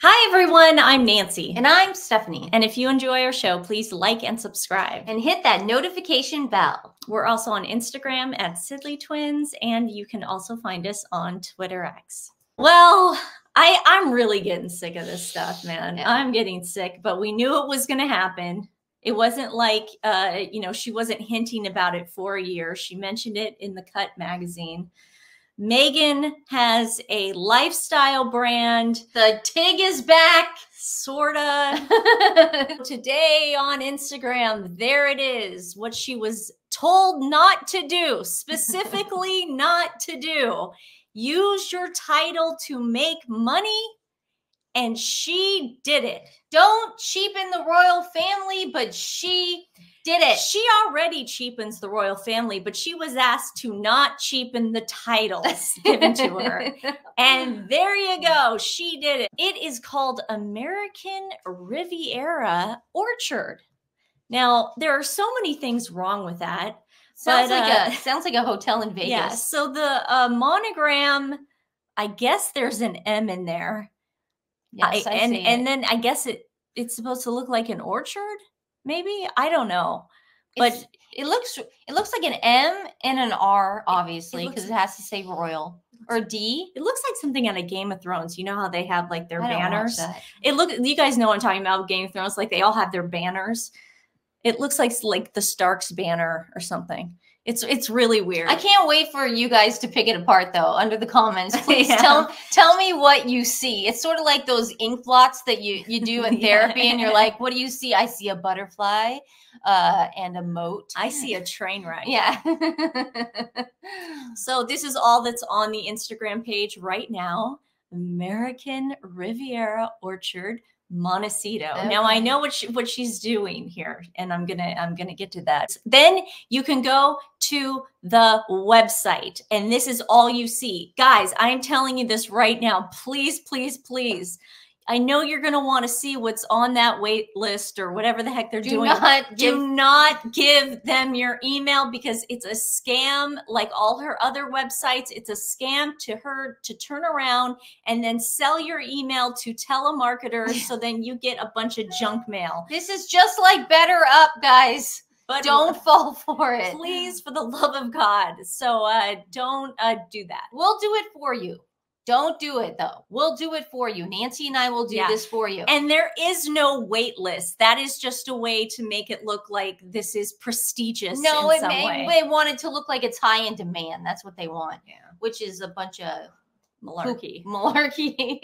Hi everyone, I'm Nancy. And I'm Stephanie. And if you enjoy our show, please like and subscribe. And hit that notification bell. We're also on Instagram at TWiN, and you can also find us on Twitter X. Well, I'm really getting sick of this stuff, man. Yeah. I'm getting sick, but we knew it was going to happen. It wasn't like, she wasn't hinting about it for a year. She mentioned it in the Cut magazine. Meghan has a lifestyle brand. The TIG is back. Sorta. Today on Instagram, there it is. What she was told not to do, specifically not to do. Use your title to make money. And she did it. Don't cheapen the royal family, but she did it. She already cheapens the royal family, but she was asked to not cheapen the titles given to her. And there you go. She did it. It is called American Riviera Orchard. Now, there are so many things wrong with that. Sounds like a hotel in Vegas. Yeah. So the monogram, I guess there's an M in there. Yes, and then I guess it's supposed to look like an orchard, maybe. I don't know, but it looks like an M and an R, obviously, because it has to say royal or D. It looks like something out of Game of Thrones. You know how they have like their banners. You guys know what I'm talking about. Game of Thrones, like they all have their banners. It looks like the Stark's banner or something. It's really weird. I can't wait for you guys to pick it apart, though, under the comments. Please tell me what you see. It's sort of like those ink blots that you do in therapy, and you're like, what do you see? I see a butterfly and a moat. I see a train wreck. Yeah. So this is all that's on the Instagram page right now. American Riviera Orchard Montecito. Okay. Now I know what she's doing here, and I'm gonna get to that. Then you can go to the website, and this is all you see. Guys, I'm telling you this right now. Please, please, please. I know you're going to want to see what's on that wait list or whatever the heck they're doing. Do not give them your email, because it's a scam like all her other websites. It's a scam to her to turn around and then sell your email to telemarketers so then you get a bunch of junk mail. This is just like Better Up, guys. But don't fall for it. Please, for the love of God. So don't do that. We'll do it for you. Don't do it, though. We'll do it for you. Nancy and I will do this for you. And there is no wait list. That is just a way to make it look like this is prestigious. No, they want it to look like it's high in demand. That's what they want, which is a bunch of malarkey.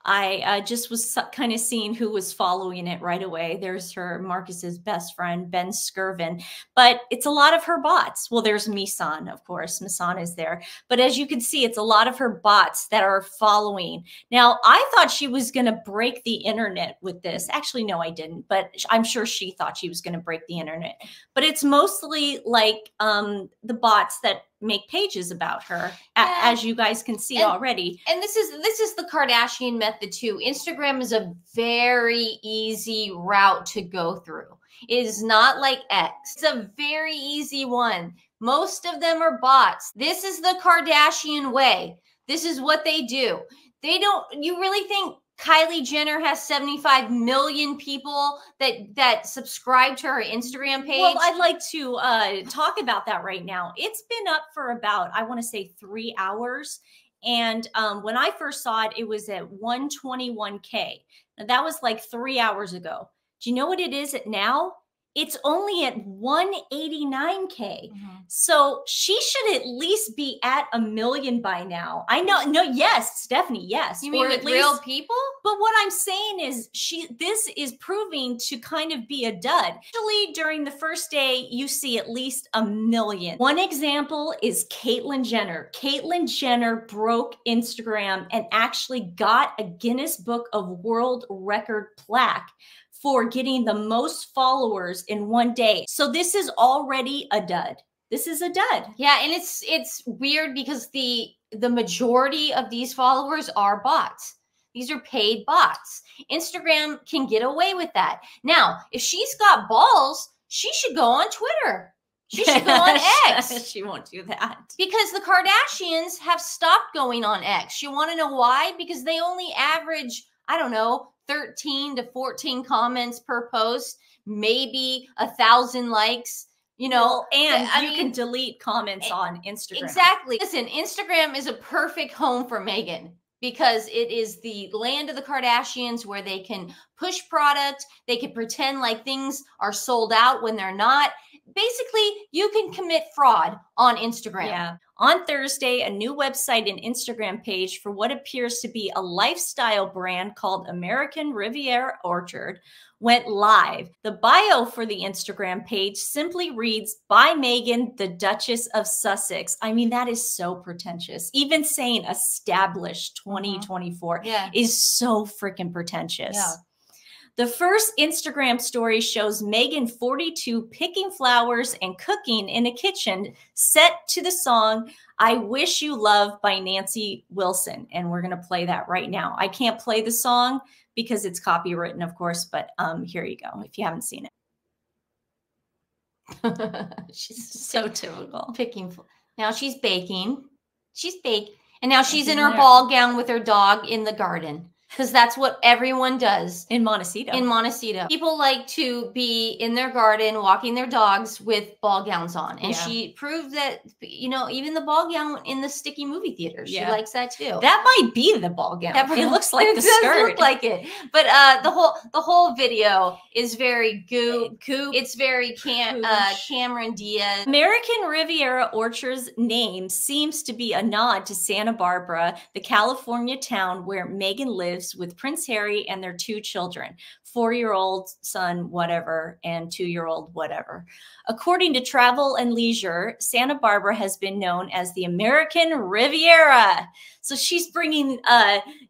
I just was kind of seeing who was following it right away. There's Marcus's best friend, Ben Skirvin, but it's a lot of her bots. Well, there's Misan, of course. Misan is there. But as you can see, it's a lot of her bots that are following. Now, I thought she was going to break the internet with this. Actually, no, I didn't. But I'm sure she thought she was going to break the internet. But it's mostly like the bots that make pages about her, as you guys can see already. And this is the Kardashian method too. Instagram is a very easy route to go through. It is not like X. It's a very easy one. Most of them are bots. This is the Kardashian way. This is what they do. You really think Kylie Jenner has 75 million people that subscribe to her Instagram page? Well, I'd like to talk about that right now. It's been up for about, I want to say 3 hours. And when I first saw it, it was at 121K. Now, that was like 3 hours ago. Do you know what it is at now? It's only at 189K. So she should at least be at 1 million by now. I know. No, yes, Stephanie, yes. You mean with real people? But what I'm saying is this is proving to kind of be a dud. Actually, during the first day, you see at least 1 million. One example is Caitlyn Jenner. Caitlyn Jenner broke Instagram and actually got a Guinness Book of World Record plaque for getting the most followers in one day. So this is already a dud. This is a dud. Yeah, and it's weird because the majority of these followers are bots. These are paid bots. Instagram can get away with that. Now, if she's got balls, she should go on Twitter. She should go on X. She won't do that. Because the Kardashians have stopped going on X. You want to know why? Because they only average, I don't know, 13 to 14 comments per post, maybe 1,000 likes. You know, and you can delete comments on Instagram. Exactly. Listen, Instagram is a perfect home for Meghan because it is the land of the Kardashians where they can push product. They can pretend like things are sold out when they're not. Basically, you can commit fraud on Instagram. Yeah. On Thursday, a new website and Instagram page for what appears to be a lifestyle brand called American Riviera Orchard went live. The bio for the Instagram page simply reads, by Meghan, the Duchess of Sussex. I mean, that is so pretentious. Even saying established 2024 is so freaking pretentious. Yeah. The first Instagram story shows Meghan 42 picking flowers and cooking in a kitchen set to the song I Wish You Love by Nancy Wilson. And we're going to play that right now. I can't play the song because it's copywritten, of course, but here you go if you haven't seen it. She's so typical. Now she's baking. She's baked. And now she's in her ball gown with her dog in the garden. Because that's what everyone does. In Montecito. In Montecito. People like to be in their garden, walking their dogs with ball gowns on. And she proved that, you know, even the ball gown in the sticky movie theater, she likes that too. That might be the ball gown. It looks like the skirt. It does look like it. But the whole video is very goop. It's very Cameron Diaz. American Riviera Orchard's name seems to be a nod to Santa Barbara, the California town where Meghan lives with Prince Harry and their 2 children, 4-year-old son, whatever, and 2-year-old, whatever. According to Travel and Leisure, Santa Barbara has been known as the American Riviera. So she's bringing,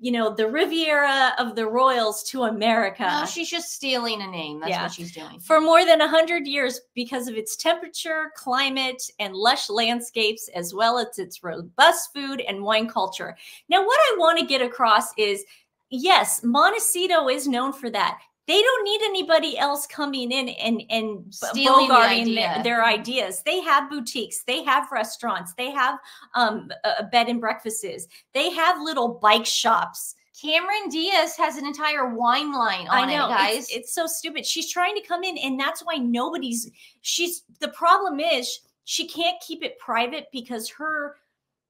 you know, the Riviera of the royals to America. No, she's just stealing a name. That's what she's doing. For more than 100 years, because of its temperature, climate, and lush landscapes, as well as its robust food and wine culture. Now, what I want to get across is, yes, Montecito is known for that. They don't need anybody else coming in and bogarting their ideas. They have boutiques. They have restaurants. They have bed and breakfasts. They have little bike shops. Cameron Diaz has an entire wine line on it, guys. It's so stupid. She's trying to come in, and that's why the problem is she can't keep it private because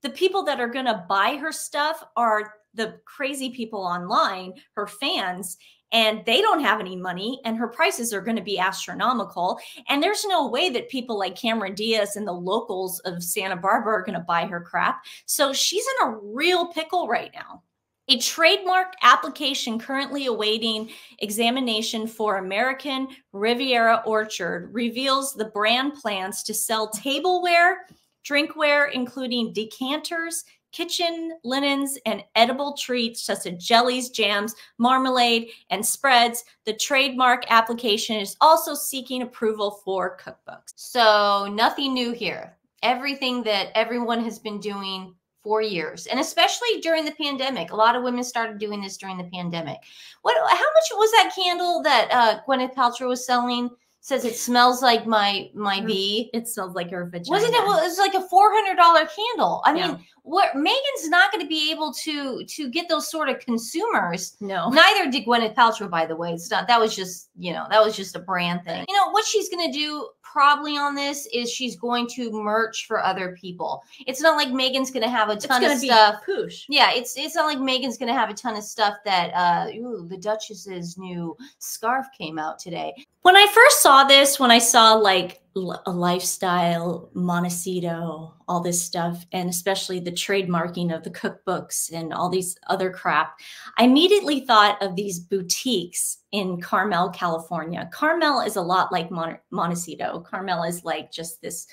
the people that are going to buy her stuff are the crazy people online, her fans, and they don't have any money, and her prices are going to be astronomical. And there's no way that people like Cameron Diaz and the locals of Santa Barbara are going to buy her crap. So she's in a real pickle right now. A trademark application currently awaiting examination for American Riviera Orchard reveals the brand plans to sell tableware, drinkware, including decanters, kitchen linens, and edible treats such as jellies, jams, marmalade, and spreads. The trademark application is also seeking approval for cookbooks. So nothing new here. Everything that everyone has been doing for years, and especially during the pandemic. A lot of women started doing this during the pandemic. How much was that candle that Gwyneth Paltrow was selling? Says it smells like my V. It smells like her vagina. Wasn't it? Well, it was like a $400 candle. I mean, what Meghan's not going to be able to get those sort of consumers. No. Neither did Gwyneth Paltrow, by the way. It's not. That was just, you know, that was just a brand thing. You know what she's going to do probably on this is she's going to merch for other people. It's not like Meghan's going to have a ton of stuff. Poosh. Yeah, it's not like Meghan's going to have a ton of stuff that the Duchess's new scarf came out today. When I first saw this, when I saw like a lifestyle, Montecito, all this stuff, and especially the trademarking of the cookbooks and all these other crap, I immediately thought of these boutiques in Carmel, California. Carmel is a lot like Montecito. Carmel is like just this,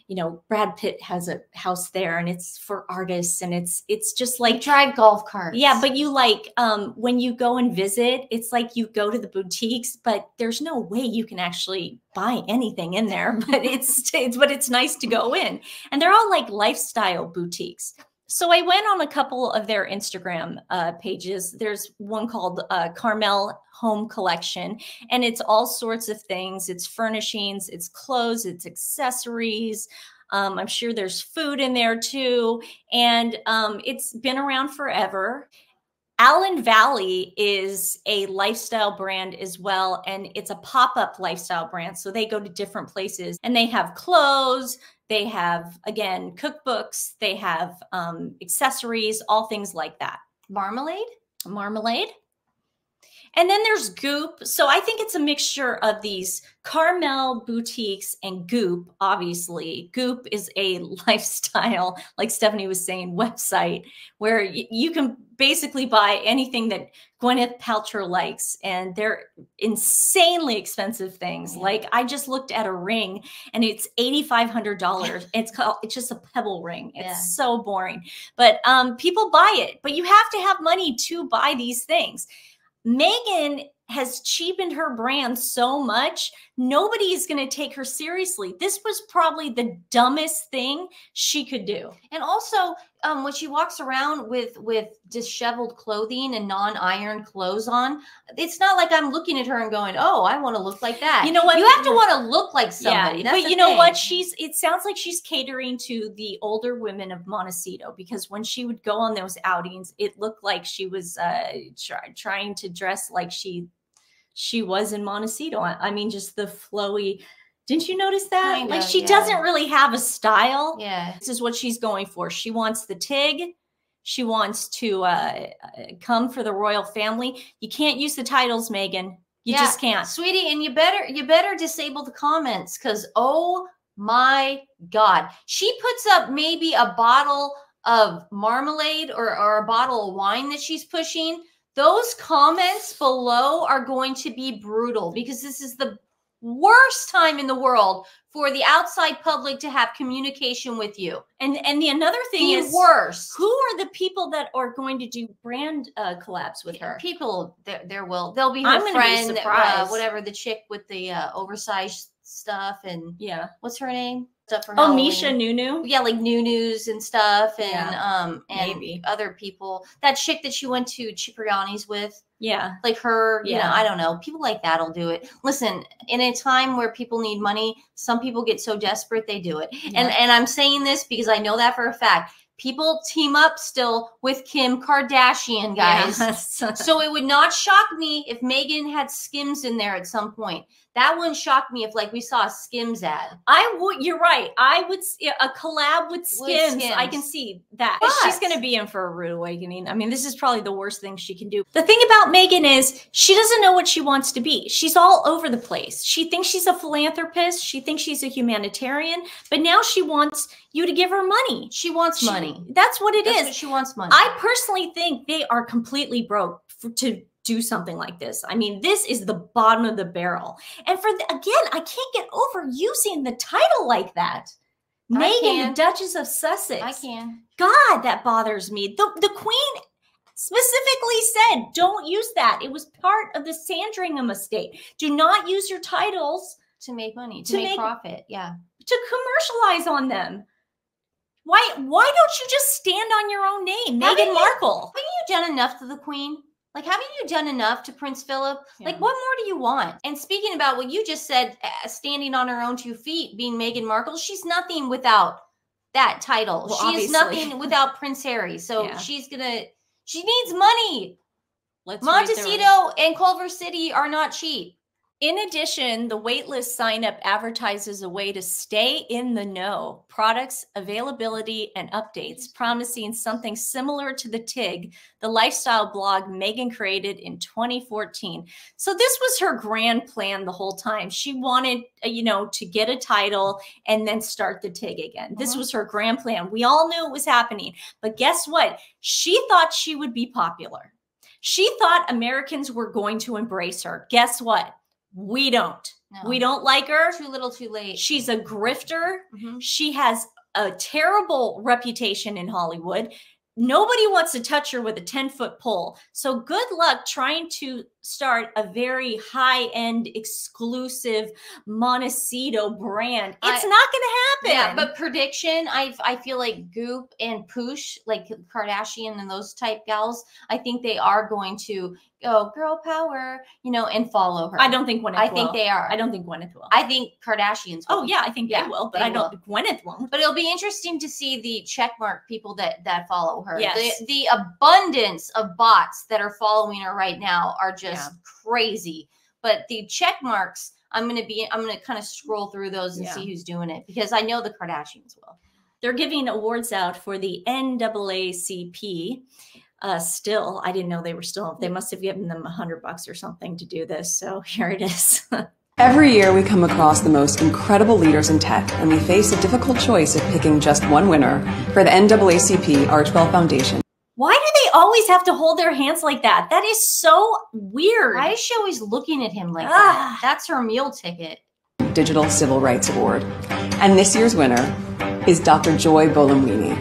you know, Brad Pitt has a house there and it's for artists, and it's just like, you drive golf carts. Yeah, but you like, when you go and visit, it's like you go to the boutiques, but there's no way you can actually buy anything in there, but it's nice to go in. And they're all like lifestyle boutiques. So I went on a couple of their Instagram pages. There's one called Carmel Home Collection, and it's all sorts of things. It's furnishings, it's clothes, it's accessories. I'm sure there's food in there too. And it's been around forever. Allen Valley is a lifestyle brand as well, and it's a pop-up lifestyle brand. So they go to different places and they have clothes, they have, again, cookbooks, they have accessories, all things like that. Marmalade? Marmalade. And then there's Goop. So I think it's a mixture of these Carmel boutiques and Goop, obviously. Goop is a lifestyle, like Stephanie was saying, website where you can basically buy anything that Gwyneth Paltrow likes. And they're insanely expensive things. Yeah. Like I just looked at a ring and it's $8,500. It's just a pebble ring. It's so boring. But people buy it. But you have to have money to buy these things. Meghan has cheapened her brand so much, nobody is going to take her seriously. This was probably the dumbest thing she could do. And also, when she walks around with disheveled clothing and non-ironed clothes on, it's not like I'm looking at her and going, oh, I want to look like that. You know what? You have to want to look like somebody. Yeah, but you know what? It sounds like she's catering to the older women of Montecito, because when she would go on those outings, it looked like she was trying to dress like she was in Montecito. I mean, just the flowy. Didn't you notice that? Kinda, like she doesn't really have a style. Yeah. This is what she's going for. She wants the TIG. She wants to come for the royal family. You can't use the titles, Meghan. You just can't. Sweetie, and you better disable the comments, because oh my God. She puts up maybe a bottle of marmalade or a bottle of wine that she's pushing. Those comments below are going to be brutal, because this is the worst time in the world for the outside public to have communication with you. And the another thing is worse. Who are the people that are going to do brand collabs with her? People, they'll be her friend, whatever, the chick with the oversized stuff, and what's her name? Stuff for Halloween. Misha Nunu. Yeah, like Nunus and stuff, and and maybe other people. That chick that she went to Cipriani's with. Yeah. Like her, you know, I don't know. People like that'll do it. Listen, in a time where people need money, some people get so desperate they do it. Yeah. And I'm saying this because I know that for a fact. People team up still with Kim Kardashian, guys. Yes. So it would not shock me if Meghan had Skims in there at some point. That wouldn't shock me if, like, we saw a Skims ad. I would. You're right. I would a collab with Skims. I can see that. But she's going to be in for a rude awakening. I mean, this is probably the worst thing she can do. The thing about Meghan is she doesn't know what she wants to be. She's all over the place. She thinks she's a philanthropist. She thinks she's a humanitarian. But now she wants you to give her money. She wants money. That's what it is. She wants money. I personally think they are completely broke to do something like this. I mean, this is the bottom of the barrel. And again, I can't get over using the title like that. Meghan, Duchess of Sussex. I can. God, that bothers me. The Queen specifically said, don't use that. It was part of the Sandringham estate. Do not use your titles to make money, to make profit. Yeah. To commercialize on them. Why don't you just stand on your own name, Meghan Markle? Haven't you done enough to the Queen? Like, haven't you done enough to Prince Philip? Yeah. Like, what more do you want? And speaking about what you just said, standing on her own 2 feet, being Meghan Markle, she's nothing without that title. Well, she is nothing without Prince Harry. So she needs money. Montecito and Culver City are not cheap. In addition, the waitlist sign-up advertises a way to stay in the know, products, availability, and updates, promising something similar to the TIG, the lifestyle blog Meghan created in 2014. So this was her grand plan the whole time. She wanted, to get a title and then start the TIG again. This was her grand plan. We all knew it was happening. But guess what? She thought she would be popular. She thought Americans were going to embrace her. Guess what? We don't. No. We don't like her. Too little, too late. She's a grifter. She has a terrible reputation in Hollywood. Nobody wants to touch her with a 10-foot pole. So good luck trying to start a very high-end exclusive Montecito brand. It's not going to happen. Yeah, but prediction, I feel like Goop and Poosh, like Kardashian and those type gals, I think they are going to go girl power, you know, and follow her. I don't think Gwyneth will. I think they are. I don't think Gwyneth will. I think Kardashians will. Oh yeah, I think they will, but I don't. Gwyneth won't. But it'll be interesting to see the checkmark people that follow her. Yes. The abundance of bots that are following her right now are just crazy. But the check marks, I'm gonna kind of scroll through those and see who's doing it, because I know the Kardashians will. They're giving awards out for the NAACP. Still, I didn't know they were still. They must have given them $100 or something to do this. So here it is. Every year we come across the most incredible leaders in tech, and we face a difficult choice of picking just one winner for the NAACP Archwell Foundation. Why do they always have to hold their hands like that? That is so weird. Why is she always looking at him like that? That's her meal ticket. Digital Civil Rights Award. And this year's winner is Dr. Joy Bolamwini.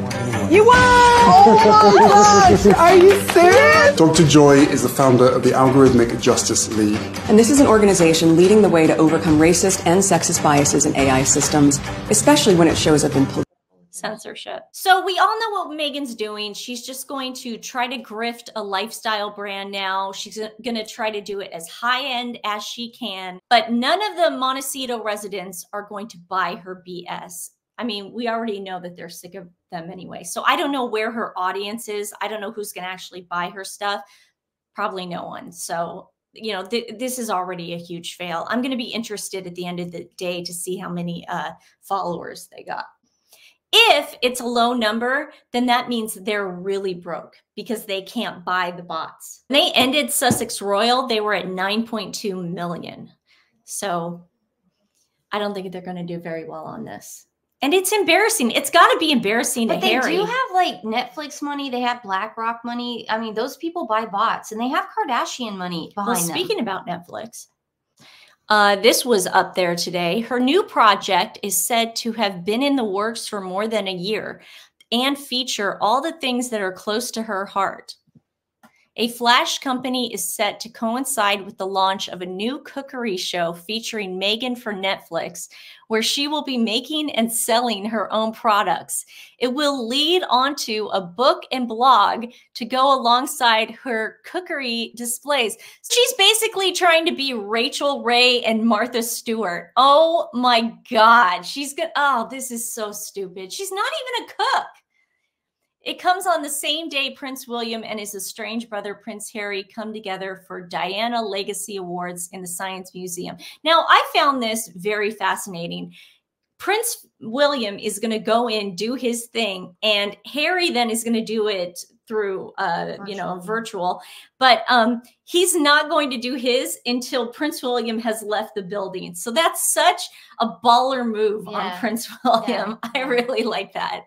You won! Oh my gosh! Are you serious? Dr. Joy is the founder of the Algorithmic Justice League. And this is an organization leading the way to overcome racist and sexist biases in AI systems, especially when it shows up in censorship. So we all know what Meghan's doing. She's just going to try to grift a lifestyle brand now. She's going to try to do it as high-end as she can. But none of the Montecito residents are going to buy her BS. I mean, we already know that they're sick of them anyway. So I don't know where her audience is. I don't know who's going to actually buy her stuff. Probably no one. So, you know, this is already a huge fail. I'm going to be interested at the end of the day to see how many followers they got. If it's a low number, then that means they're really broke because they can't buy the bots. When they ended Sussex Royal, they were at 9.2 million. So I don't think they're going to do very well on this. And it's embarrassing. It's got to be embarrassing to Harry. But they do have like Netflix money. They have BlackRock money. I mean, those people buy bots, and they have Kardashian money behind them. Speaking about Netflix, this was up there today. Her new project is said to have been in the works for more than a year and feature all the things that are close to her heart. A Flash company is set to coincide with the launch of a new cookery show featuring Meghan for Netflix, where she will be making and selling her own products. It will lead onto a book and blog to go alongside her cookery displays. She's basically trying to be Rachel Ray and Martha Stewart. Oh my God. She's good. Oh, this is so stupid. She's not even a cook. It comes on the same day Prince William and his estranged brother, Prince Harry, come together for Diana Legacy Awards in the Science Museum. Now, I found this very fascinating. Prince William is going to go in, do his thing, and Harry then is going to do it through, virtual. But he's not going to do his until Prince William has left the building. So that's such a baller move on Prince William. Yeah. I really like that.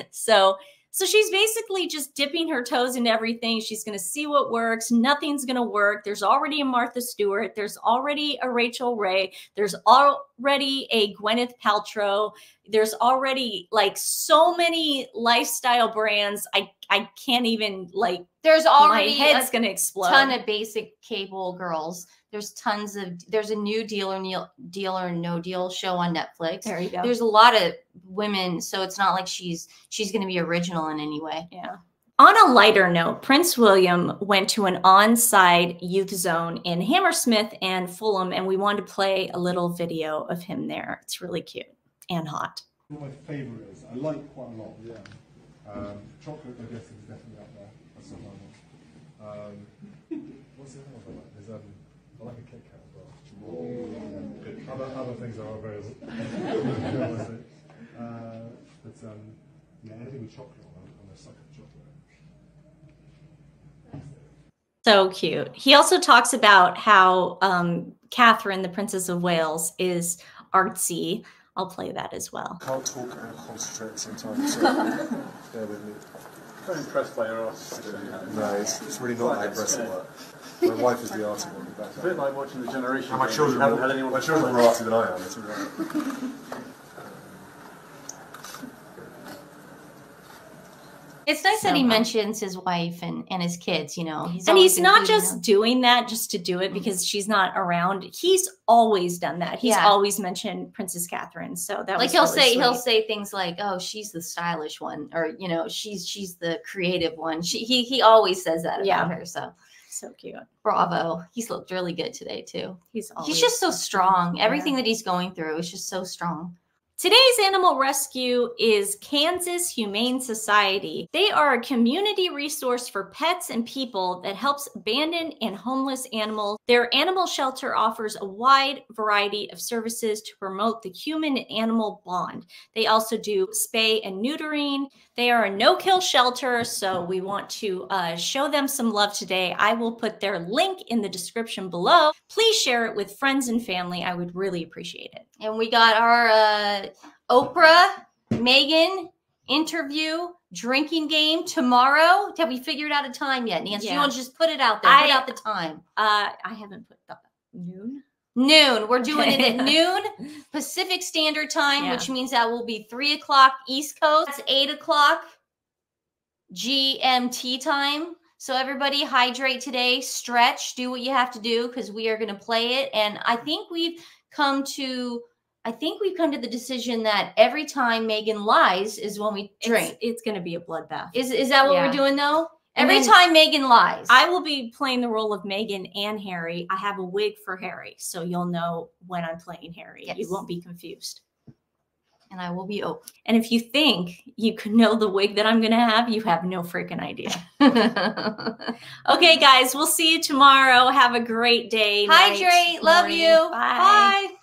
So she's basically just dipping her toes in everything. She's going to see what works. Nothing's going to work. There's already a Martha Stewart. There's already a Rachel Ray. There's already a Gwyneth Paltrow. There's already like so many lifestyle brands. I can't even like. There's already my head's going to explode. Ton of basic cable girls. There's a new Deal or No Deal show on Netflix. There you go. There's a lot of women, so it's not like she's going to be original in any way. Yeah. On a lighter note, Prince William went to an on-site youth zone in Hammersmith and Fulham, and we wanted to play a little video of him there. It's really cute and hot. What my favourite is, I like quite a lot. Yeah. Chocolate, I guess, is definitely up there. That's not what's the other one I like? There's I like a Kit Kat as well. Other things are available. Anything with chocolate on, I'm a sucker for chocolate. So cute. He also talks about how Catherine, the Princess of Wales, is artsy. I'll play that as well. Can't talk and concentrate at the same time, so bear with me. I'm impressed by your artistry. No, it's really not that impressive work. My wife is the arty one. It's a bit like watching the Generation. And my children are more arty than I am. It's all right. It's nice that he So, mentions his wife and his kids, you know. And he's not including just them. doing that just to do it because she's not around. He's always done that. He's Yeah. always mentioned Princess Catherine. So that Like was he'll sweet. say things like, "Oh, she's the stylish one," or you know, she's the creative one. He always says that Yeah. about her. So So cute. bravo. He's looked really good today too. He's Just so strong. Yeah. Everything that he's going through is just so strong. Today's animal rescue is Kansas Humane Society. They are a community resource for pets and people that helps abandoned and homeless animals. Their animal shelter offers a wide variety of services to promote the human and animal bond. They also do spay and neutering. They are a no-kill shelter, so we want to show them some love today. I will put their link in the description below. Please share it with friends and family. I would really appreciate it. And we got our Oprah, Meghan interview, drinking game tomorrow. Have we figured out a time yet, Nancy? Yeah. You want to just put it out there? Put out the time. I haven't put the noon. Noon. We're doing it at noon Pacific Standard Time, Yeah. which means that will be 3 o'clock East Coast. That's 8 o'clock GMT time. So everybody hydrate today, stretch, do what you have to do because we are going to play it. And I think we've come to the decision that every time Meghan lies is when we drink. It's going to be a bloodbath. Is that what Yeah. we're doing though? And Every then time Meghan lies. I will be playing the role of Meghan and Harry. I have a wig for Harry, so you'll know when I'm playing Harry. Yes. You won't be confused. and I will be Oprah. And if you think you could know the wig that I'm going to have, you have no freaking idea. Okay, guys, we'll see you tomorrow. Have a great day. Hydrate. night, Love morning. you. Bye. Bye.